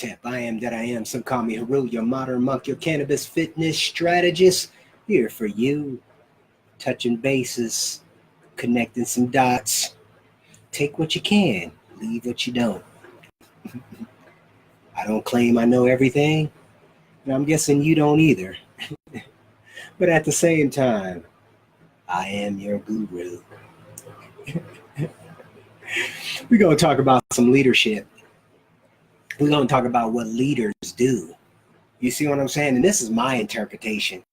Tep. I am that I am. Some call me Haru, your modern monk, your cannabis fitness strategist. Here for you. Touching bases, connecting some dots. Take what you can, leave what you don't. I don't claim I know everything, and I'm guessing you don't either. But at the same time, I am your guru. We're going to talk about some leadership. We're going to talk about what leaders do. You see what I'm saying? And this is my interpretation.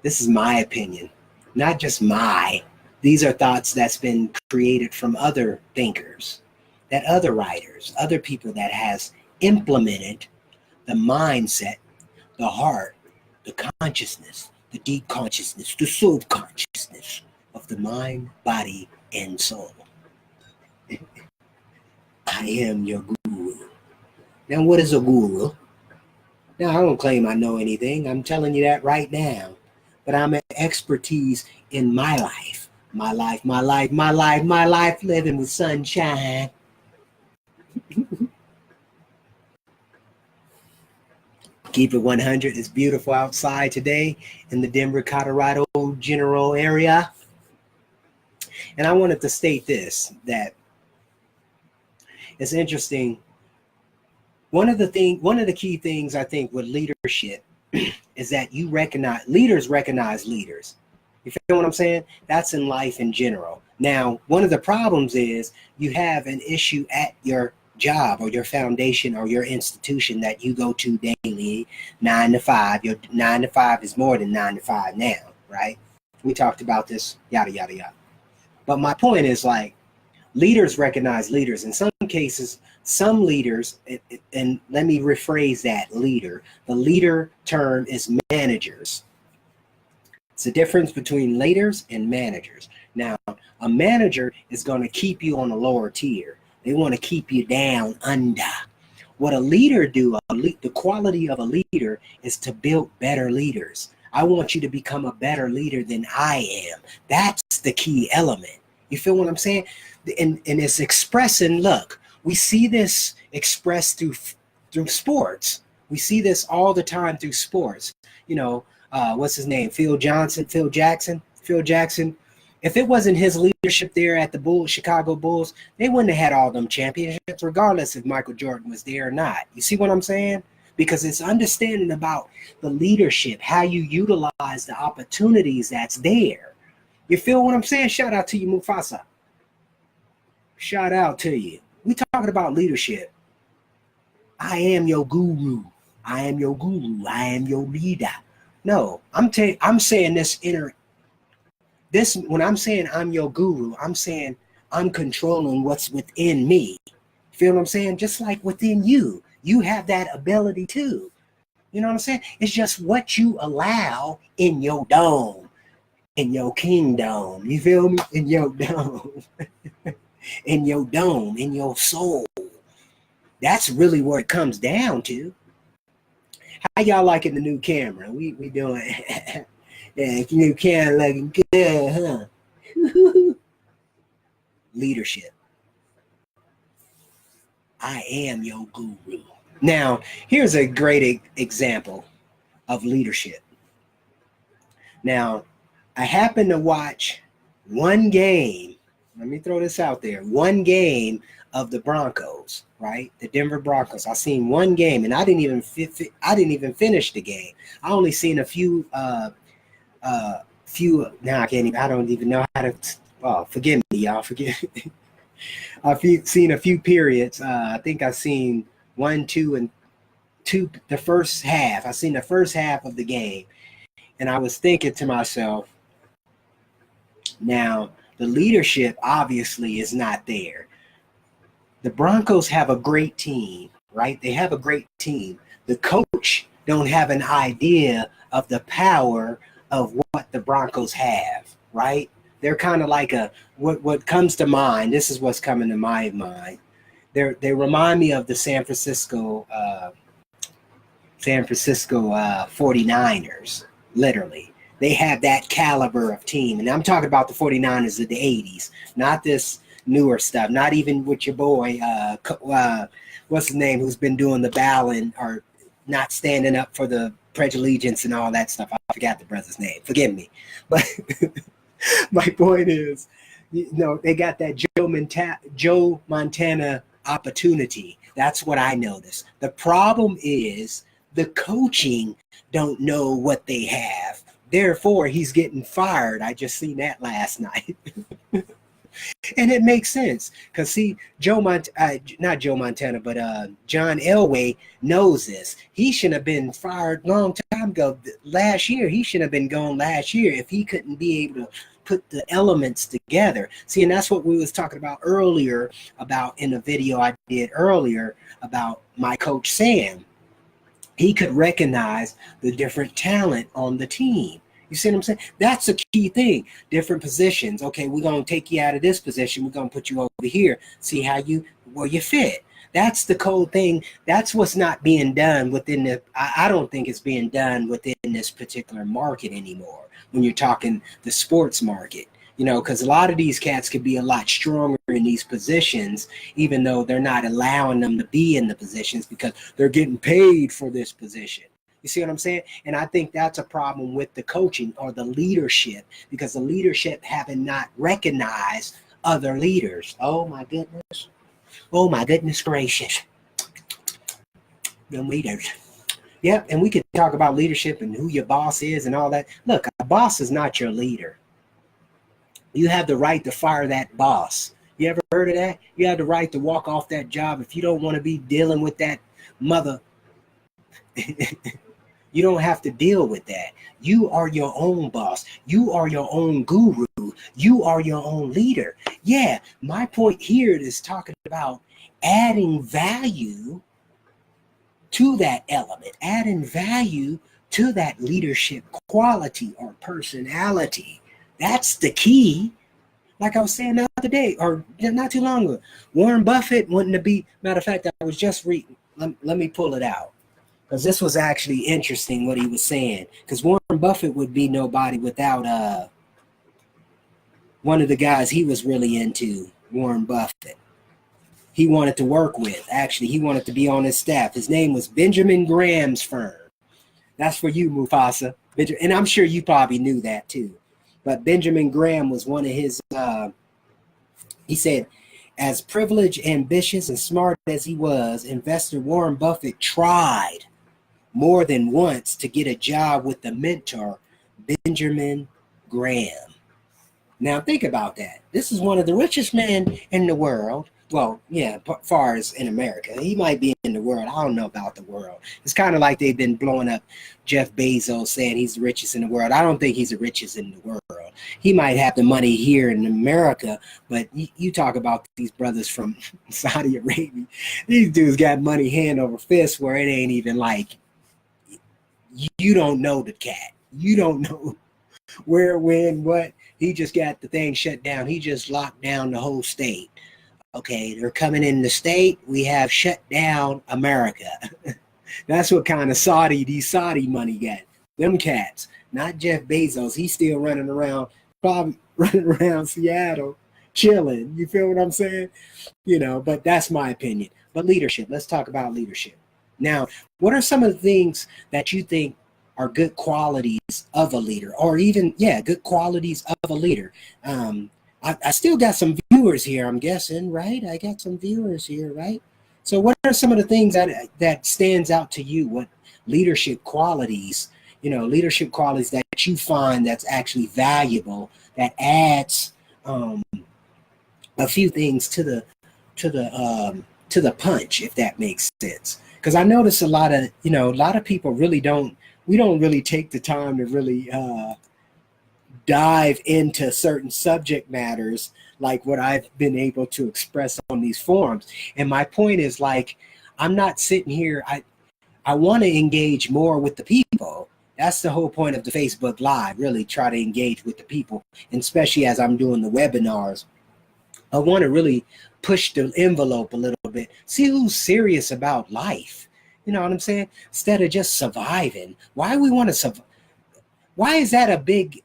This is my opinion, not just my. These are thoughts that's been created from other thinkers, that other writers, other people that has implemented the mindset, the heart, the consciousness, the deep consciousness, the subconsciousness of the mind, body, and soul. I am your guru. Now, what is a guru? Now, I don't claim I know anything. I'm telling you that right now. But I'm an expertise in my life. My life, my life, my life, my life, living with sunshine. Keep it 100. It's beautiful outside today in the Denver, Colorado general area. And I wanted to state this, that it's interesting. One of the key things I think with leadership is that leaders recognize leaders. You feel what I'm saying? That's in life in general. Now, one of the problems is you have an issue at your job or your foundation or your institution that you go to daily, 9 to 5. Your 9 to 5 is more than 9 to 5 now, right? We talked about this, yada, yada, yada. But my point is, like, leaders recognize leaders. In some cases, some leaders, and let me rephrase that, leader. The leader term is managers. It's the difference between leaders and managers. Now, a manager is going to keep you on a lower tier. They want to keep you down under. What a leader do, the quality of a leader is to build better leaders. I want you to become a better leader than I am. That's the key element. You feel what I'm saying? And it's expressing, look, we see this expressed through sports. We see this all the time through sports. You know, what's his name? Phil Jackson. If it wasn't his leadership there at the Chicago Bulls, they wouldn't have had all them championships, regardless if Michael Jordan was there or not. You see what I'm saying? Because it's understanding about the leadership, how you utilize the opportunities that's there. You feel what I'm saying? Shout out to you, Mufasa. Shout out to you. We talking about leadership. I am your guru. I am your guru. I am your leader. No, I'm saying this when I'm saying I'm your guru, I'm saying I'm controlling what's within me. Feel what I'm saying? Just like within you, you have that ability too. You know what I'm saying? It's just what you allow in your dome, in your kingdom. You feel me? In your dome. In your dome, in your soul. That's really what it comes down to. How y'all liking the new camera? We doing yeah, new camera looking good, huh? Leadership. I am your guru. Now, here's a great example of leadership. Now, I happened to watch one game. Let me throw this out there. One game of the Broncos, right? The Denver Broncos. I seen one game, and I didn't even finish the game. I only seen a few. Now I can't even. I don't even know how to. Oh, forgive me, y'all. Forgive me. I've seen a few periods. I think I've seen 1, 2, and 2. The first half. I seen the first half of the game, and I was thinking to myself, now the leadership obviously is not there. The Broncos have a great team, right? They have a great team. The coach don't have an idea of the power of what the Broncos have, right? They're kind of like what comes to mind. This is what's coming to my mind. They remind me of the San Francisco 49ers, literally. They have that caliber of team. And I'm talking about the 49ers of the 80s, not this newer stuff, not even with your boy, what's his name, who's been doing the bowing or not standing up for the pledge allegiance and all that stuff. I forgot the brother's name. Forgive me. But my point is, they got that Joe Montana opportunity. That's what I noticed. The problem is the coaching don't know what they have. Therefore, he's getting fired. I just seen that last night. And it makes sense because see, not Joe Montana, but John Elway knows this. He shouldn't have been fired long time ago. Last year, he should have been gone last year if he couldn't be able to put the elements together. See, and that's what we was talking about earlier about in the video I did earlier about my coach Sam. He could recognize the different talent on the team. You see what I'm saying? That's a key thing. Different positions. Okay, we're going to take you out of this position. We're going to put you over here. See where you fit. That's the cold thing. That's what's not being done within I don't think it's being done within this particular market anymore when you're talking the sports market. Because a lot of these cats could be a lot stronger in these positions, even though they're not allowing them to be in the positions because they're getting paid for this position. You see what I'm saying? And I think that's a problem with the coaching or the leadership, because the leadership haven't not recognized other leaders. Oh my goodness. Oh my goodness gracious. The leaders. Yep. And we could talk about leadership and who your boss is and all that. Look, a boss is not your leader. You have the right to fire that boss. You ever heard of that? You have the right to walk off that job if you don't want to be dealing with that mother. You don't have to deal with that. You are your own boss. You are your own guru. You are your own leader. Yeah, my point here is talking about adding value to that element, adding value to that leadership quality or personality. That's the key. Like I was saying the other day, or not too long ago, Warren Buffett wanting to be, matter of fact, I was just reading, let me pull it out. Because this was actually interesting what he was saying. Because Warren Buffett would be nobody without one of the guys he was really into, Warren Buffett. He wanted to work with. Actually, he wanted to be on his staff. His name was Benjamin Graham's firm. That's for you, Mufasa. And I'm sure you probably knew that too. But Benjamin Graham was one of his, he said, as privileged, ambitious, and smart as he was, investor Warren Buffett tried more than once to get a job with the mentor, Benjamin Graham. Now think about that. This is one of the richest men in the world. Well, yeah, as far as in America. He might be in the world. I don't know about the world. It's kind of like they've been blowing up Jeff Bezos saying he's the richest in the world. I don't think he's the richest in the world. He might have the money here in America, but you talk about these brothers from Saudi Arabia. These dudes got money hand over fist where it ain't even like, you don't know the cat. You don't know where, when, what. He just got the thing shut down. He just locked down the whole state. Okay, they're coming in the state. We have shut down America. That's what kind of these Saudi money got. Them cats, not Jeff Bezos. He's still running around, probably running around Seattle, chilling. You feel what I'm saying? But that's my opinion. But leadership, let's talk about leadership. Now, what are some of the things that you think are good qualities of a leader, or even, good qualities of a leader? I still got some viewers here, I'm guessing, right? I got some viewers here, right? So what are some of the things that stands out to you? What leadership qualities, that you find that's actually valuable, that adds a few things to the punch, if that makes sense? Because I notice a lot of people we don't really take the time to really dive into certain subject matters like what I've been able to express on these forums. And my point is, like, I'm not sitting here, I want to engage more with the people. That's the whole point of the Facebook Live, really try to engage with the people, and especially as I'm doing the webinars. I want to really push the envelope a little bit, see who's serious about life. You know what I'm saying? Instead of just surviving. Why we want to survive? Why is that a big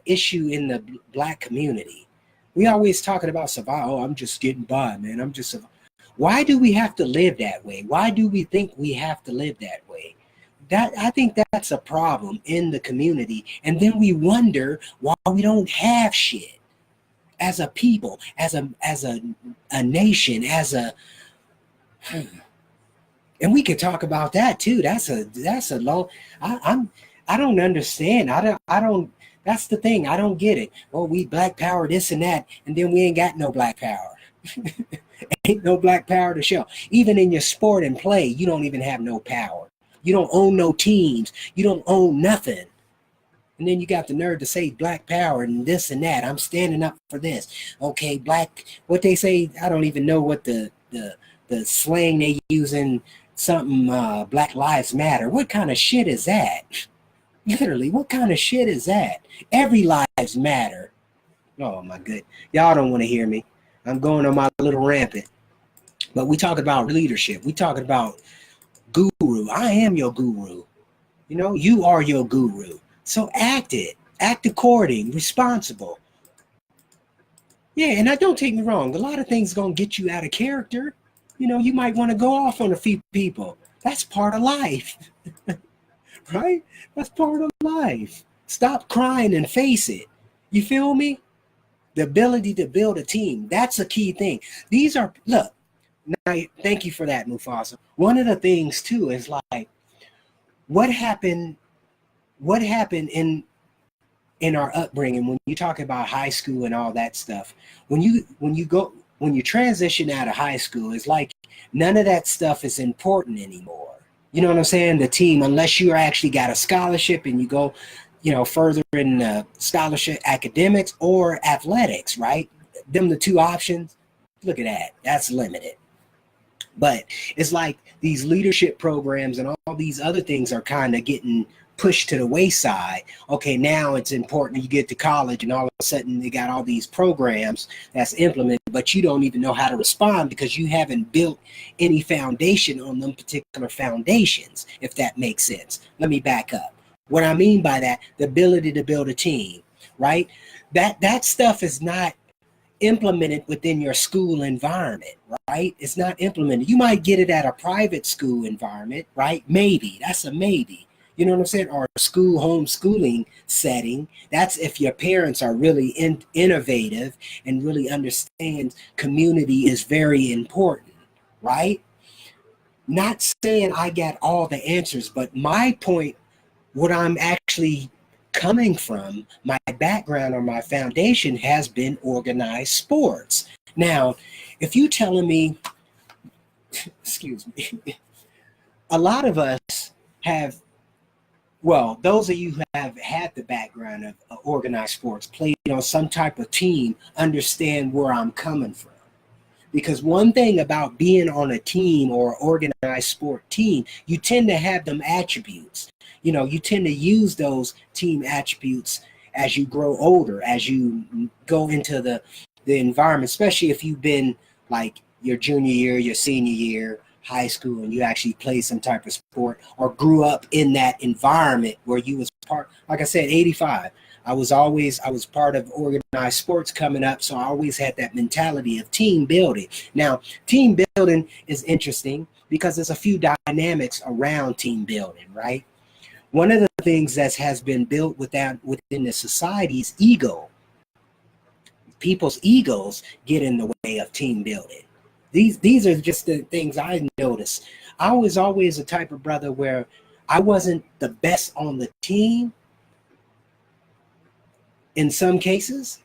issue in the Black community? We always talking about survival. Oh, I'm just getting by, man. I'm just surviving. Why do we have to live that way? Why do we think we have to live that way? That, I think that's a problem in the community. And then we wonder why we don't have shit as a people, as a nation, as a, and we could talk about that too. That's a long. I don't understand. I don't. That's the thing. I don't get it. Oh, we black power this and that, and then we ain't got no black power. Ain't no black power to show. Even in your sport and play, you don't even have no power. You don't own no teams. You don't own nothing. And then you got the nerve to say black power and this and that. I'm standing up for this. Okay, black. What they say? I don't even know what the slang they use in something. Black Lives Matter. What kind of shit is that? Literally, what kind of shit is that? Every lives matter. Oh my good. Y'all don't want to hear me. I'm going on my little rampant. But we talk about leadership. We talking about guru. I am your guru. You know, you are your guru. So act it. Act according, responsible. Yeah, and don't take me wrong. A lot of things going to get you out of character. You know, you might want to go off on a few people. That's part of life. Right? That's part of life. Stop crying and face it. You feel me? The ability to build a team. That's a key thing. These are, look, now, thank you for that, Mufasa. One of the things too is like, what happened in our upbringing when you talk about high school and all that stuff. When you transition out of high school, it's like none of that stuff is important anymore. You know what I'm saying? The team, unless you actually got a scholarship and you go, you know, further in scholarship, academics or athletics, right? Them the two options. Look at that. That's limited. But it's like these leadership programs and all these other things are kind of getting pushed to the wayside. Okay, now it's important. You get to college and all of a sudden they got all these programs that's implemented, but you don't even know how to respond because you haven't built any foundation on them particular foundations, if that makes sense. Let me back up. What I mean by that, the ability to build a team, right? That stuff is not implemented within your school environment, right? It's not implemented. You might get it at a private school environment, right? Maybe. That's a maybe. You know what I'm saying? Or a school homeschooling setting. That's if your parents are really innovative and really understand community is very important, right? Not saying I got all the answers, but my point, what I'm actually coming from, my background or my foundation has been organized sports. Now, if you telling me, excuse me, a lot of us have, well, those of you who have had the background of organized sports, played on some type of team, understand where I'm coming from. Because one thing about being on a team or organized sport team, you tend to have them attributes. You know, you tend to use those team attributes as you grow older, as you go into the environment, especially if you've been like your junior year, your senior year, high school, and you actually played some type of sport or grew up in that environment where you was part, like I said, 85. I was part of organized sports coming up, so I always had that mentality of team building. Now, team building is interesting because there's a few dynamics around team building, right? One of the things that has been built within the society's ego. People's egos get in the way of team building. These are just the things I noticed. I was always a type of brother where I wasn't the best on the team. In some cases,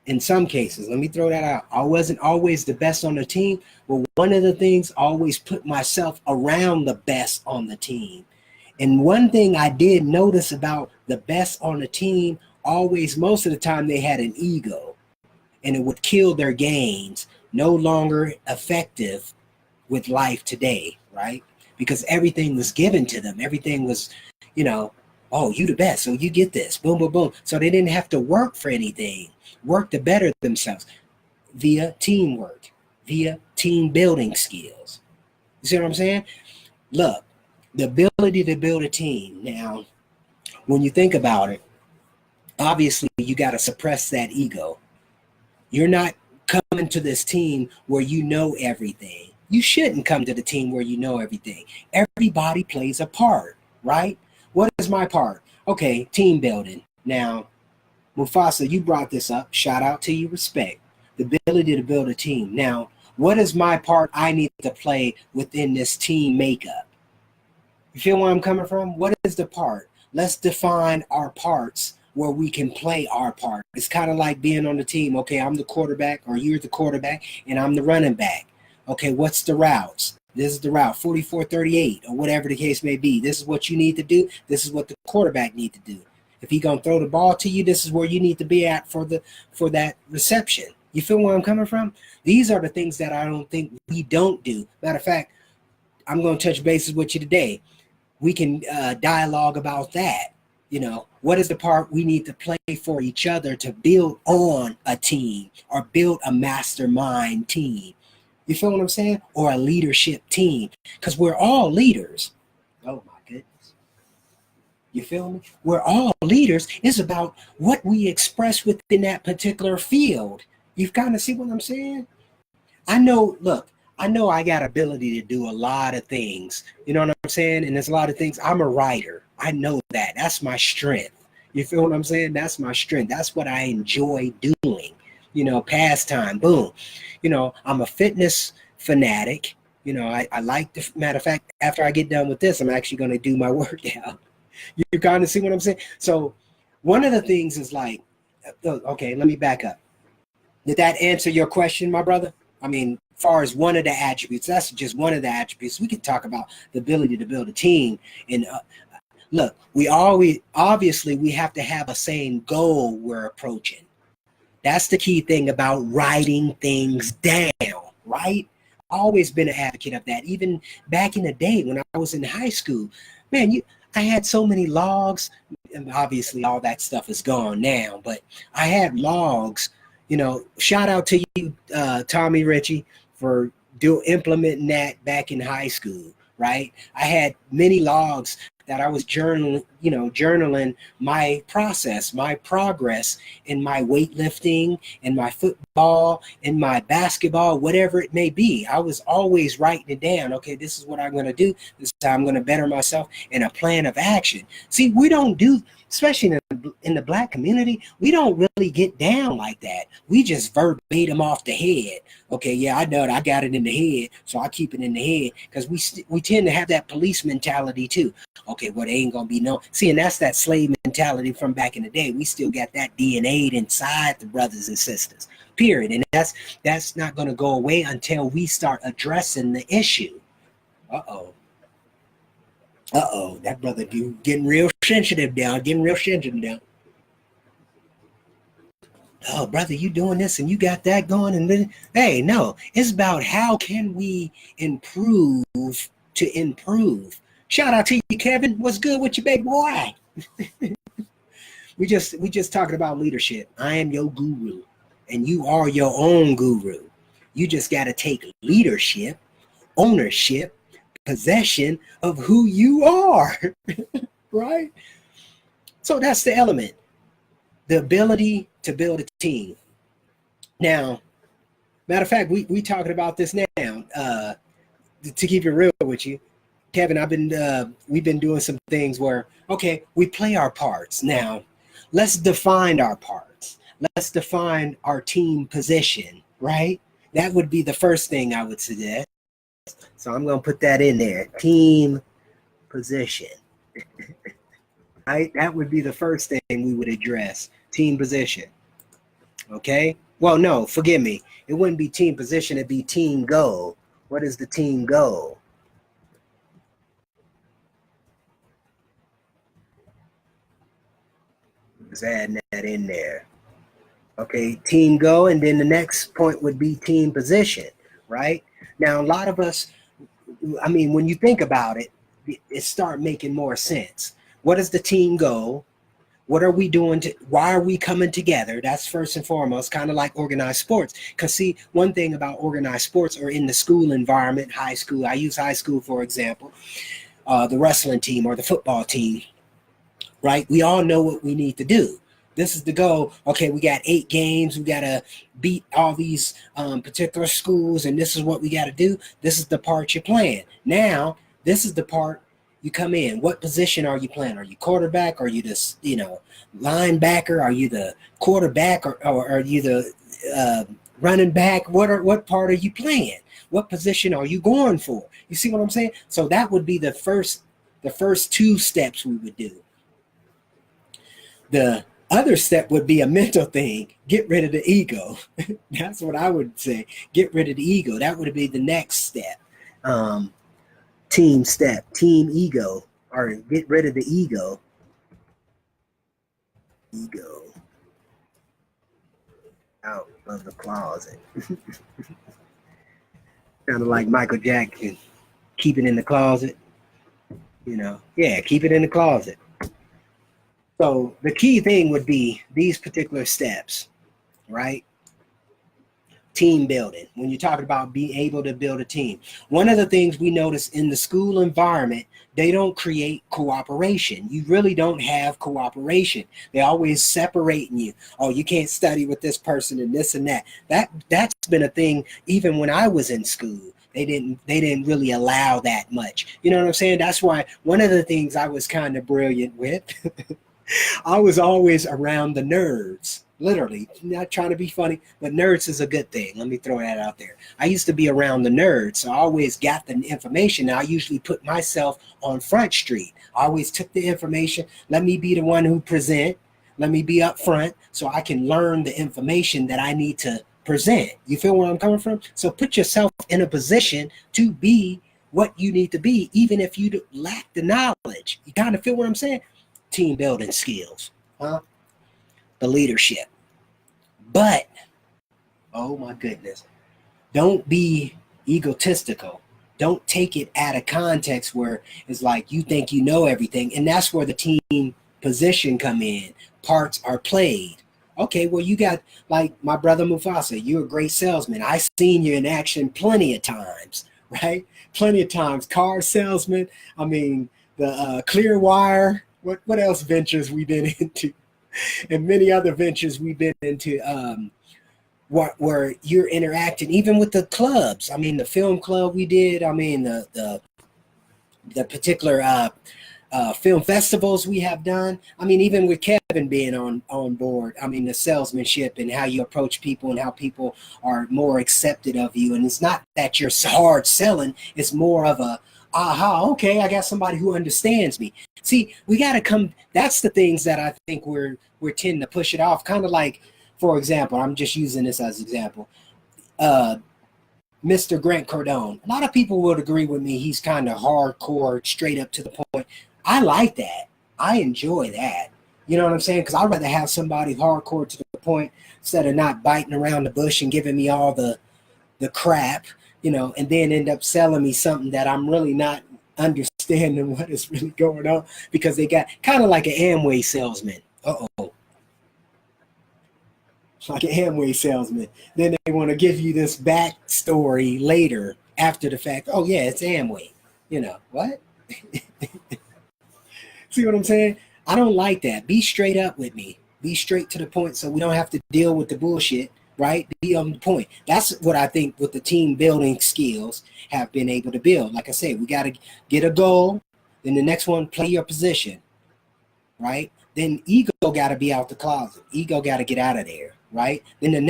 let me throw that out. I wasn't always the best on the team, but one of the things, I always put myself around the best on the team. And one thing I did notice about the best on the team, always, most of the time, they had an ego, and it would kill their gains, no longer effective with life today, right? Because everything was given to them. Everything was, you know, oh, you the best, so you get this, boom, boom, boom. So they didn't have to work for anything, work to better themselves via teamwork, via team building skills. You see what I'm saying? Look, the ability to build a team. Now, when you think about it, obviously you got to suppress that ego. You're not come into this team where you know everything. You shouldn't come to the team where you know everything. Everybody plays a part, right? What is my part? Okay, team building. Now, Mufasa, you brought this up. Shout out to you, respect. The ability to build a team. Now, what is my part I need to play within this team makeup? You feel where I'm coming from? What is the part? Let's define our parts where we can play our part. It's kind of like being on the team. Okay, I'm the quarterback, or you're the quarterback, and I'm the running back. Okay, what's the routes? This is the route, 44-38, or whatever the case may be. This is what you need to do. This is what the quarterback need to do. If he gonna throw the ball to you, this is where you need to be at for that reception. You feel where I'm coming from? These are the things that I don't think we don't do. Matter of fact, I'm gonna touch bases with you today. We can dialogue about that. You know, what is the part we need to play for each other to build on a team or build a mastermind team? You feel what I'm saying? Or a leadership team, because we're all leaders. Oh my goodness. You feel me? We're all leaders. It's about what we express within that particular field. You kind of see what I'm saying? I know, look, I know I got ability to do a lot of things. You know what I'm saying? And there's a lot of things. I'm a writer. I know that. That's my strength. You feel what I'm saying? That's my strength. That's what I enjoy doing. You know, pastime, boom. You know, I'm a fitness fanatic. You know, I like the matter of fact, after I get done with this, I'm actually going to do my workout. You kind of see what I'm saying? So one of the things is like, okay, let me back up. Did that answer your question, my brother? I mean, as far as one of the attributes, that's just one of the attributes. We can talk about the ability to build a team. And look, we obviously we have to have a same goal we're approaching. That's the key thing about writing things down, right? Always been an advocate of that. Even back in the day when I was in high school, man, I had so many logs, and obviously all that stuff is gone now, but I had logs. You know, shout out to you, Tommy Ritchie, for implementing that back in high school, right? I had many logs that I was journaling my process, my progress in my weightlifting, in my football, in my basketball, whatever it may be. I was always writing it down. Okay, this is what I'm going to do. This is how I'm going to better myself, and a plan of action. See, we don't do, especially in the Black community, we don't really get down like that. We just verbatim off the head. Okay, yeah, I know it. I got it in the head, so I keep it in the head, because we tend to have that police mentality too. Okay, well, they ain't gonna be no. See, and that's that slave mentality from back in the day. We still got that DNA inside the brothers and sisters. Period. And that's not gonna go away until we start addressing the issue. Uh-oh, that brother getting real sensitive now. Oh, brother, you doing this and you got that going, and then, hey, no, it's about how can we improve to improve. Shout out to you, Kevin. What's good with you, big boy? we just talking about leadership. I am your guru, and you are your own guru. You just got to take leadership, ownership, possession of who you are, right? So that's the element, the ability to build a team. Now, matter of fact, we talking about this now. To keep it real with you, Kevin, we've been doing some things where, okay, we play our parts. Now, let's define our parts. Let's define our team position, right? That would be the first thing I would suggest. So I'm going to put that in there, team position. Right? That would be the first thing we would address, team position. Okay? Well, no, forgive me. It wouldn't be team position, it'd be team goal. What is the team goal? Just adding that in there. Okay, team goal, and then the next point would be team position, right? Now, a lot of us, I mean, when you think about it, it start making more sense. What is the team goal? What are we doing? Why are we coming together? That's first and foremost, kind of like organized sports. Because see, one thing about organized sports or in the school environment, high school, I use high school, for example, the wrestling team or the football team, right? We all know what we need to do. This is the goal. Okay, we got 8 games. We got to beat all these particular schools, and this is what we got to do. This is the part you're playing. Now, this is the part you come in. What position are you playing? Are you quarterback? Are you the linebacker? Are you the quarterback? Or are you the running back? What part are you playing? What position are you going for? You see what I'm saying? So that would be the first 2 steps we would do. The other step would be a mental thing. Get rid of the ego. That's what I would say. Get rid of the ego. That would be the next step. Team step, team ego, or get rid of the ego. Ego out of the closet. Kind of like Michael Jackson, keep it in the closet. Yeah, keep it in the closet. So the key thing would be these particular steps, right? Team building. When you're talking about being able to build a team, one of the things we notice in the school environment, they don't create cooperation. You really don't have cooperation. They're always separating you. Oh, you can't study with this person and this and that. That's been a thing even when I was in school. They didn't really allow that much. You know what I'm saying? That's why one of the things I was kind of brilliant with, I was always around the nerds. Literally, not trying to be funny, but nerds is a good thing. Let me throw that out there. I used to be around the nerds, so I always got the information. I usually put myself on Front Street. I always took the information. Let me be the one who present. Let me be up front so I can learn the information that I need to present. You feel where I'm coming from? So put yourself in a position to be what you need to be, even if you lack the knowledge. You kind of feel what I'm saying? Team building skills, huh? The leadership. But, oh my goodness, don't be egotistical. Don't take it out of context where it's like you think you know everything. And that's where the team position come in. Parts are played. Okay, well, you got, like my brother Mufasa, you're a great salesman. I've seen you in action plenty of times, right? Plenty of times. Car salesman, I mean, the Clearwire, what else ventures we been into? And many other ventures we've been into, where you're interacting, even with the clubs. I mean, the film club we did. I mean, the particular film festivals we have done. I mean, even with Kevin being on board. I mean, the salesmanship and how you approach people and how people are more accepted of you. And it's not that you're hard selling. It's more of a, aha, okay, I got somebody who understands me. See, we got to come. That's the things that I think we're tending to push it off. Kind of like, for example, I'm just using this as an example. Mr. Grant Cardone. A lot of people would agree with me. He's kind of hardcore, straight up to the point. I like that. I enjoy that. You know what I'm saying? Because I'd rather have somebody hardcore to the point instead of not biting around the bush and giving me all the crap, and then end up selling me something that I'm really not understanding what is really going on, because they got kind of like an Amway salesman. Like an Amway salesman. Then they want to give you this backstory later after the fact. Oh yeah, it's Amway. What? See what I'm saying? I don't like that. Be straight up with me. Be straight to the point so we don't have to deal with the bullshit, right? Be on the point. That's what I think with the team building skills have been able to build. Like I said, we got to get a goal. Then the next one, play your position, right? Then ego got to be out the closet. Ego got to get out of there, right? Then the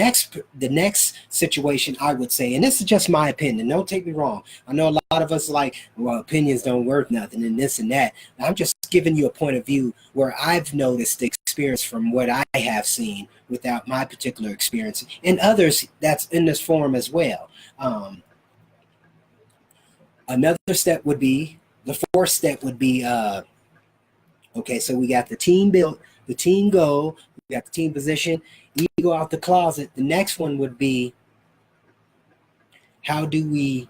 next situation, I would say, and this is just my opinion, don't take me wrong. I know a lot of us like, well, opinions don't worth nothing and this and that. I'm just giving you a point of view where I've noticed the experience from what I have seen without my particular experience, and others that's in this forum as well. Another step would be, the fourth step would be, okay, so we got the team built, the team goal, we got the team position, ego out the closet. The next one would be, how do we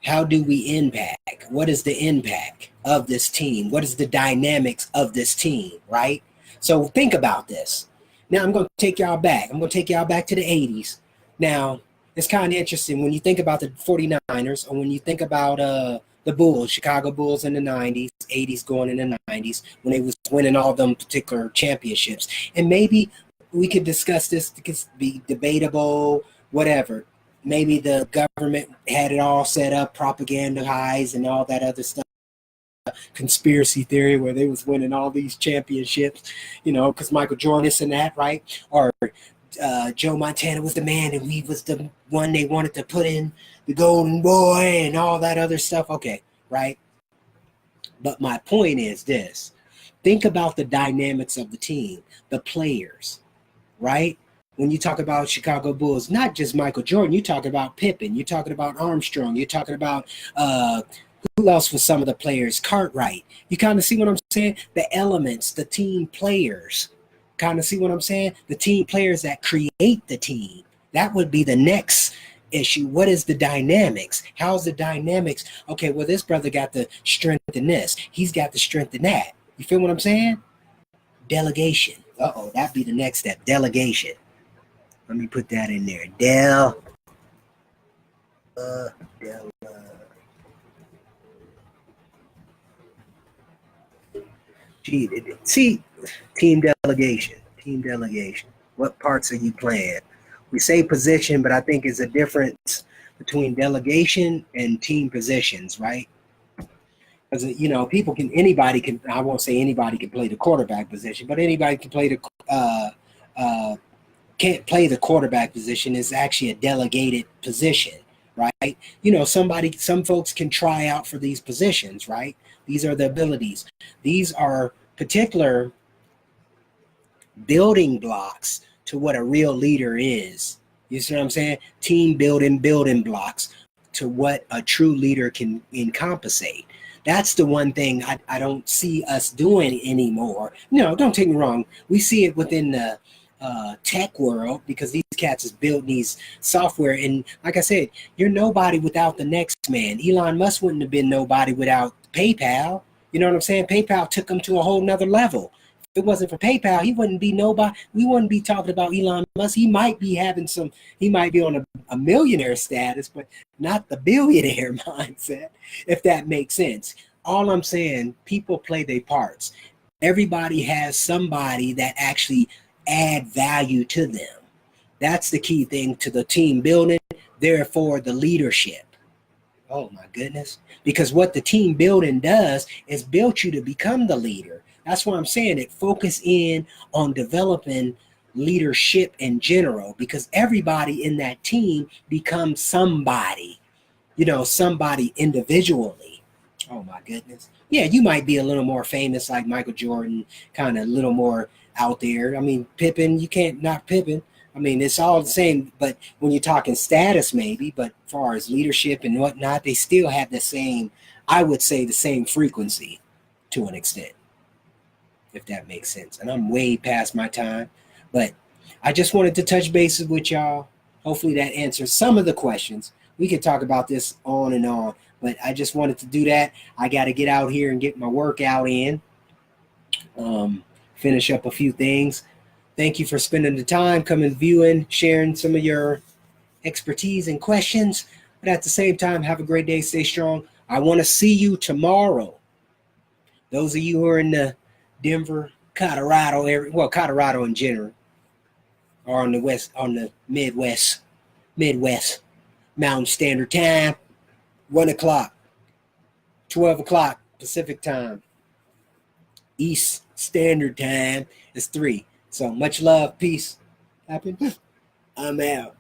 impact? What is the impact of this team? What is the dynamics of this team, right? So think about this. Now I'm going to take y'all back. I'm going to take y'all back to the 80s. Now, it's kind of interesting when you think about the 49ers, or when you think about the Bulls, Chicago Bulls in the 90s, 80s going in the 90s, when they was winning all them particular championships. And maybe we could discuss this. It could be debatable, whatever. Maybe the government had it all set up, propagandized and all that other stuff. Conspiracy theory where they was winning all these championships, because Michael Jordan this and that, right? Or Joe Montana was the man and we was the one they wanted to put in the golden boy and all that other stuff. Okay, right? But my point is this. Think about the dynamics of the team, the players, right? When you talk about Chicago Bulls, not just Michael Jordan, you talk about Pippen, you're talking about Armstrong, you're talking about who else was some of the players? Cartwright. You kind of see what I'm saying? The elements, the team players. Kind of see what I'm saying? The team players that create the team. That would be the next issue. What is the dynamics? How's the dynamics? Okay, well, this brother got the strength in this. He's got the strength in that. You feel what I'm saying? Delegation. That'd be the next step. Delegation. Let me put that in there. See, team delegation. Team delegation. What parts are you playing? We say position, but I think it's a difference between delegation and team positions, right? Because anybody can. I won't say anybody can play the quarterback position, but anybody can play can't play the quarterback position. Is actually a delegated position, right? Some folks can try out for these positions, right? These are the abilities. These are particular building blocks to what a real leader is. You see what I'm saying? Team building blocks to what a true leader can encompassate. That's the one thing I don't see us doing anymore. No, don't take me wrong. We see it within the tech world because these cats is building these software. And like I said, you're nobody without the next man. Elon Musk wouldn't have been nobody without PayPal. You know what I'm saying? PayPal took him to a whole nother level. If it wasn't for PayPal, he wouldn't be nobody. We wouldn't be talking about Elon Musk. He might be on a millionaire status, but not the billionaire mindset, if that makes sense. All I'm saying, people play their parts. Everybody has somebody that actually add value to them. That's the key thing to the team building, therefore the leadership. Oh my goodness. Because what the team building does is build you to become the leader. That's why I'm saying it. Focus in on developing leadership in general, because everybody in that team becomes somebody, somebody individually. Oh my goodness. Yeah, you might be a little more famous like Michael Jordan, kind of a little more out there. I mean, Pippen, you can't knock Pippen. I mean, it's all the same, but when you're talking status maybe, but as far as leadership and whatnot, they still have the same, I would say the same frequency to an extent, if that makes sense. And I'm way past my time, but I just wanted to touch bases with y'all. Hopefully that answers some of the questions. We could talk about this on and on, but I just wanted to do that. I got to get out here and get my workout in, finish up a few things. Thank you for spending the time, coming, viewing, sharing some of your expertise and questions. But at the same time, have a great day. Stay strong. I want to see you tomorrow. Those of you who are in the Denver, Colorado area, well, Colorado in general, or on the Midwest, Mountain Standard Time, 1 o'clock, 12 o'clock Pacific Time, East Standard Time is 3. So much love, peace, happiness. I'm out.